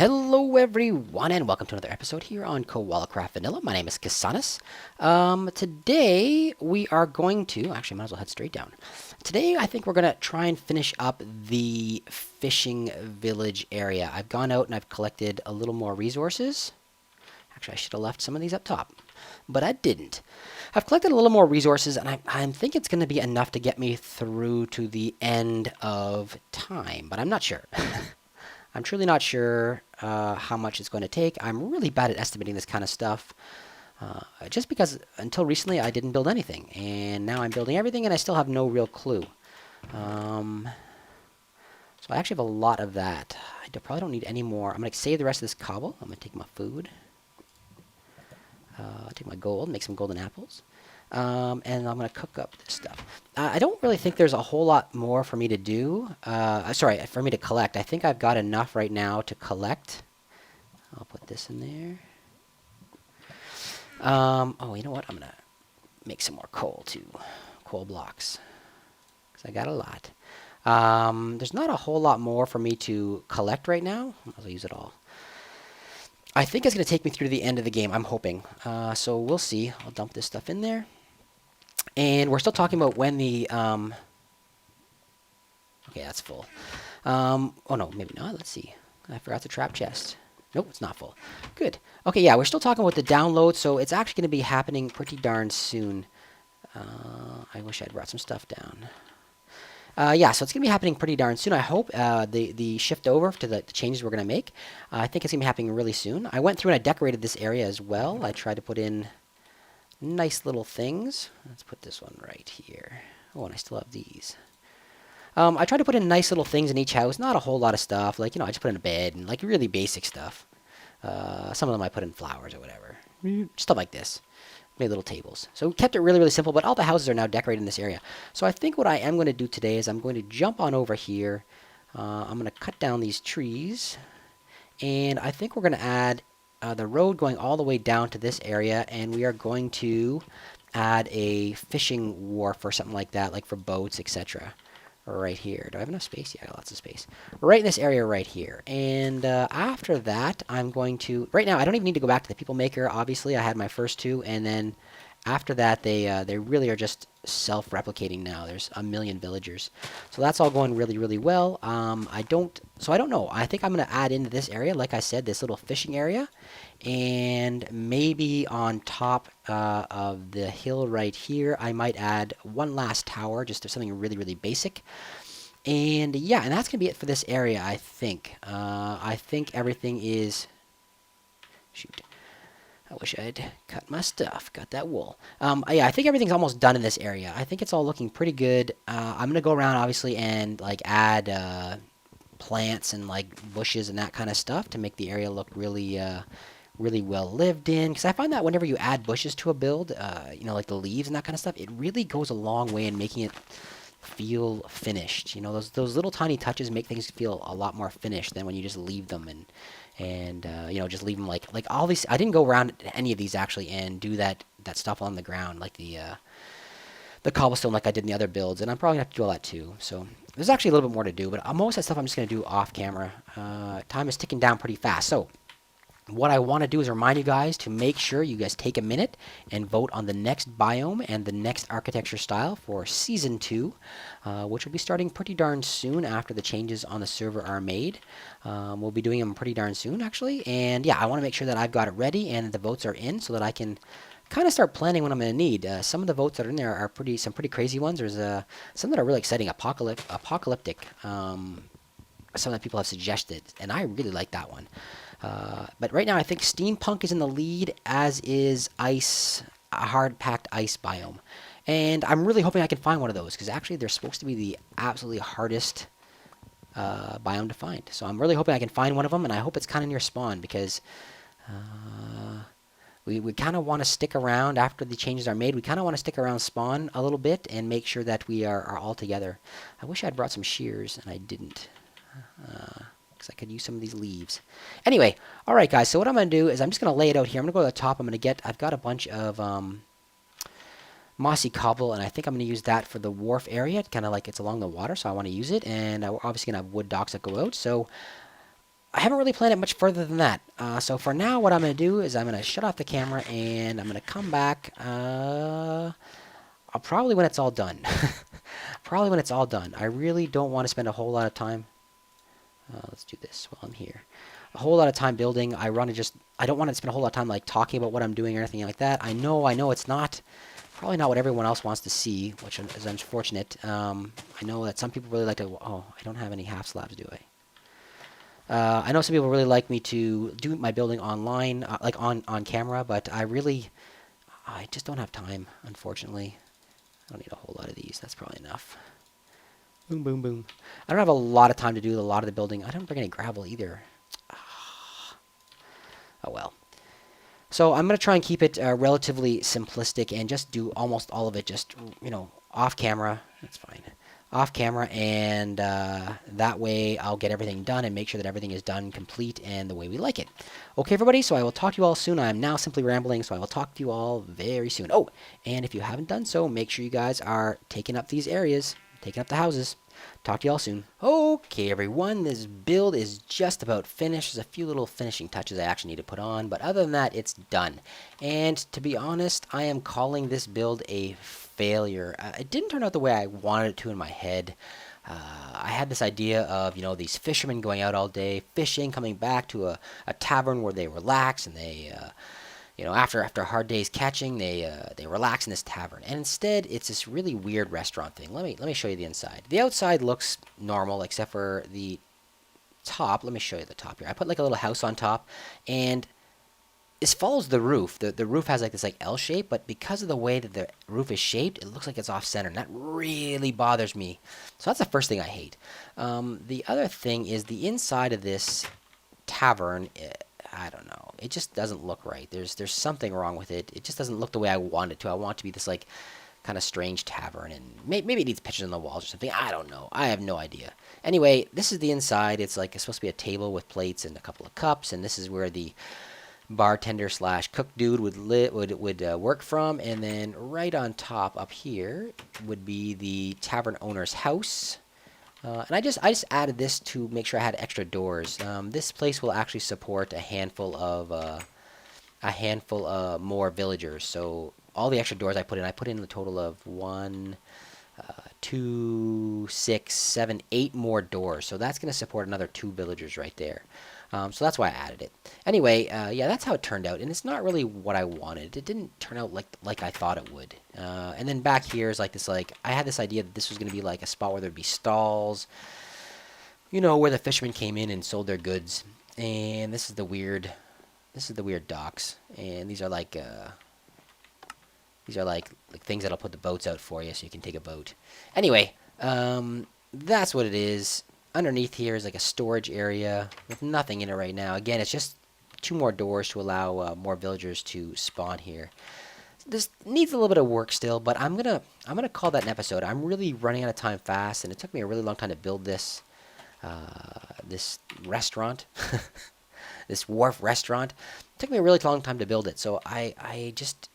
Hello everyone and welcome to another episode here on Koala Kraft Vanilla. My name is Casanis. Today we are going to, actually might as well head straight down. Today I think we're going to try and finish up the fishing village area. I've gone out and I've collected a little more resources. Actually I should have left some of these up top, but I didn't. I've collected a little more resources and I think it's going to be enough to get me through to the end of time, but I'm not sure. I'm truly not sure how much it's going to take. I'm really bad at estimating this kind of stuff. Just because until recently I didn't build anything. And now I'm building everything and I still have no real clue. So I actually have a lot of that. Probably don't need any more. I'm going to save the rest of this cobble. I'm going to take my food. Take my gold, make some golden apples. And I'm going to cook up this stuff. I don't really think there's a whole lot more for me to do. Sorry, for me to collect. I think I've got enough right now to collect. I'll put this in there. Oh, you know what? I'm going to make some more coal too. Coal blocks. Because I got a lot. There's not a whole lot more for me to collect right now. I'll use it all. I think it's going to take me through the end of the game. I'm hoping. So we'll see. I'll dump this stuff in there. And we're still talking about when the... Okay, that's full. Oh, no, maybe not. Let's see. I forgot the trap chest. Nope, it's not full. Good. Okay, yeah, we're still talking about the download, so it's actually going to be happening pretty darn soon. I wish I'd brought some stuff down. Yeah, so it's going to be happening pretty darn soon. I hope the shift over to the changes we're going to make. I think it's going to be happening really soon. I went through and I decorated this area as well. I tried to put in nice little things. Let's put this one right here. Oh, and I still have these. I tried to put in nice little things in each house. Not a whole lot of stuff. Like, I just put in a bed and like really basic stuff. Some of them I put in flowers or whatever. Stuff like this. Made little tables. So we kept it really, really simple, but all the houses are now decorated in this area. So I think what I am going to do today is I'm going to jump on over here. I'm going to cut down these trees. And I think we're going to add the road going all the way down to this area. And we are going to add a fishing wharf or something like that, like for boats, etc. Right here. Do I have enough space? Yeah, I got lots of space. Right in this area right here. And after that, I'm going to... Right now, I don't even need to go back to the People Maker. Obviously, I had my first two. And then after that, they really are just self-replicating now. There's a million villagers. So that's all going really, really well. I don't know. I think I'm going to add into this area, like I said, this little fishing area. And maybe on top of the hill right here, I might add one last tower, just something really, really basic. And yeah, and that's going to be it for this area, I think. I think everything is... Shoot. I wish I'd cut my stuff. Got that wool. Yeah, I think everything's almost done in this area. I think it's all looking pretty good. I'm going to go around, obviously, and like add plants and like bushes and that kind of stuff to make the area look really... really well lived in, because I find that whenever you add bushes to a build, like the leaves and that kind of stuff, it really goes a long way in making it feel finished. Those little tiny touches make things feel a lot more finished than when you just leave them and just leave them like all these. I didn't go around any of these actually and do that stuff on the ground like the cobblestone like I did in the other builds, and I'm probably gonna have to do all that too. So there's actually a little bit more to do, but most of that stuff I'm just gonna do off camera. Time is ticking down pretty fast, so. What I want to do is remind you guys to make sure you guys take a minute and vote on the next biome and the next architecture style for Season 2, which will be starting pretty darn soon after the changes on the server are made. We'll be doing them pretty darn soon, actually. And yeah, I want to make sure that I've got it ready and the votes are in so that I can kind of start planning what I'm going to need. Some of the votes that are in there are some pretty crazy ones. There's some that are really exciting, apocalyptic. Some that people have suggested, and I really like that one. But right now, I think steampunk is in the lead, as is ice, a hard-packed ice biome. And I'm really hoping I can find one of those, because actually they're supposed to be the absolutely hardest biome to find. So I'm really hoping I can find one of them, and I hope it's kind of near spawn, because we kind of want to stick around after the changes are made. We kind of want to stick around spawn a little bit and make sure that we are all together. I wish I'd brought some shears, and I didn't. I could use some of these leaves. Anyway, all right, guys. So what I'm going to do is I'm just going to lay it out here. I'm going to go to the top. I've got a bunch of mossy cobble, and I think I'm going to use that for the wharf area. Kind of like it's along the water, so I want to use it. And we're obviously going to have wood docks that go out. So I haven't really planned it much further than that. So for now, what I'm going to do is I'm going to shut off the camera and I'm going to come back. I'll probably when it's all done. Probably when it's all done. I really don't want to spend a whole lot of time. Let's do this while I'm here. A whole lot of time building. I don't want to spend a whole lot of time like talking about what I'm doing or anything like that. I know it's not probably not what everyone else wants to see, which is unfortunate. I know that some people really like to. Oh, I don't have any half slabs, do I? I know some people really like me to do my building online, like on camera, but I just don't have time, unfortunately. I don't need a whole lot of these. That's probably enough. Boom, boom, boom. I don't have a lot of time to do a lot of the building. I don't bring any gravel either. Oh well. So I'm going to try and keep it relatively simplistic and just do almost all of it just, off camera. That's fine. Off camera, and that way I'll get everything done and make sure that everything is done complete and the way we like it. Okay, everybody, so I will talk to you all soon. I'm now simply rambling, so I will talk to you all very soon. Oh, and if you haven't done so, make sure you guys are taking up these areas, taking up the houses. Talk to you all soon. Okay, everyone, this build is just about finished. There's a few little finishing touches I actually need to put on, but other than that, it's done. And to be honest, I am calling this build a failure. It didn't turn out the way I wanted it to in my head. I had this idea of, these fishermen going out all day, fishing, coming back to a tavern where they relax and they... after a hard day's catching, they relax in this tavern. And instead, it's this really weird restaurant thing. Let me show you the inside. The outside looks normal, except for the top. Let me show you the top here. I put like a little house on top, and this follows the roof. The roof has like this like L shape, but because of the way that the roof is shaped, it looks like it's off center, and that really bothers me. So that's the first thing I hate. The other thing is the inside of this tavern. I don't know. It just doesn't look right. There's something wrong with it. It just doesn't look the way I want it to. I want it to be this like kind of strange tavern, and maybe it needs pictures on the walls or something. I don't know. I have no idea. Anyway, this is the inside. It's supposed to be a table with plates and a couple of cups, and this is where the bartender / cook dude would work from. And then right on top up here would be the tavern owner's house. And I just added this to make sure I had extra doors. This place will actually support a handful of more villagers. So all the extra doors I put in a total of 1, 2, 6, 7, 8 more doors. So that's going to support another 2 villagers right there. So that's why I added it. Anyway, yeah, that's how it turned out, and it's not really what I wanted. It didn't turn out like I thought it would. And then back here is I had this idea that this was going to be like a spot where there'd be stalls, where the fishermen came in and sold their goods. And this is the weird docks, and these are like things that'll put the boats out for you, so you can take a boat. Anyway, that's what it is. Underneath here is like a storage area with nothing in it right now. Again, it's just 2 more doors to allow more villagers to spawn here. This needs a little bit of work still, but I'm gonna call that an episode. I'm really running out of time fast, and it took me a really long time to build this restaurant, this Wharf restaurant. It took me a really long time to build it, so I just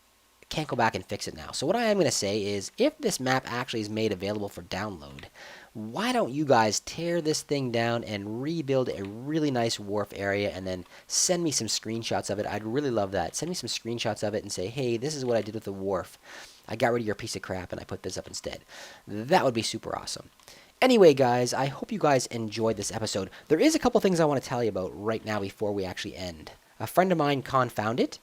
can't go back and fix it now. So what I am going to say is, if this map actually is made available for download, why don't you guys tear this thing down and rebuild a really nice wharf area, and then send me some screenshots of it. I'd really love that. Send me some screenshots of it and say, hey, this is what I did with the wharf. I got rid of your piece of crap and I put this up instead. That would be super awesome. Anyway, guys, I hope you guys enjoyed this episode. There is a couple things I want to tell you about right now before we actually end. A friend of mine, Confound It,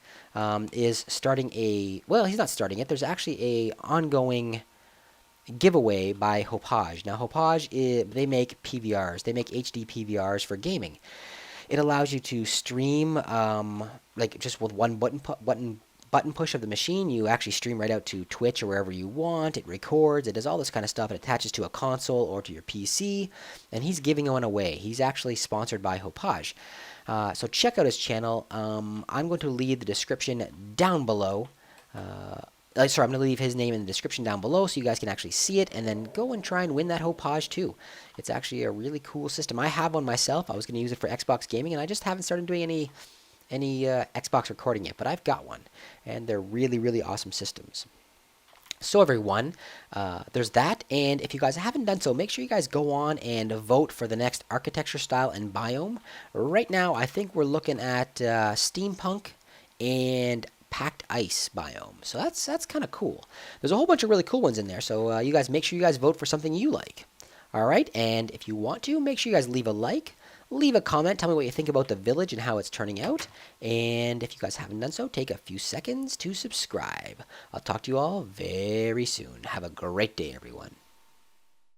is starting well, he's not starting it. There's actually a ongoing giveaway by Hopage. Now, Hopage, they make PVRs. They make HD PVRs for gaming. It allows you to stream, just with one button push of the machine. You actually stream right out to Twitch or wherever you want. It records. It does all this kind of stuff. It attaches to a console or to your PC. And he's giving one away. He's actually sponsored by Hopage. So check out his channel. I'm going to leave the description down below. I'm going to leave his name in the description down below so you guys can actually see it, and then go and try and win that Hopage too. It's actually a really cool system. I have one myself. I was going to use it for Xbox gaming, and I just haven't started doing any Xbox recording yet, but I've got one, and they're really, really awesome systems. So everyone, there's that, and if you guys haven't done so, make sure you guys go on and vote for the next architecture style and biome. Right now, I think we're looking at steampunk and packed ice biome. So that's kind of cool. There's a whole bunch of really cool ones in there. So you guys make sure you guys vote for something you like. All right, and if you want to, make sure you guys leave a like, leave a comment, tell me what you think about the village and how it's turning out. And if you guys haven't done so, take a few seconds to subscribe. I'll talk to you all very soon. Have a great day, everyone.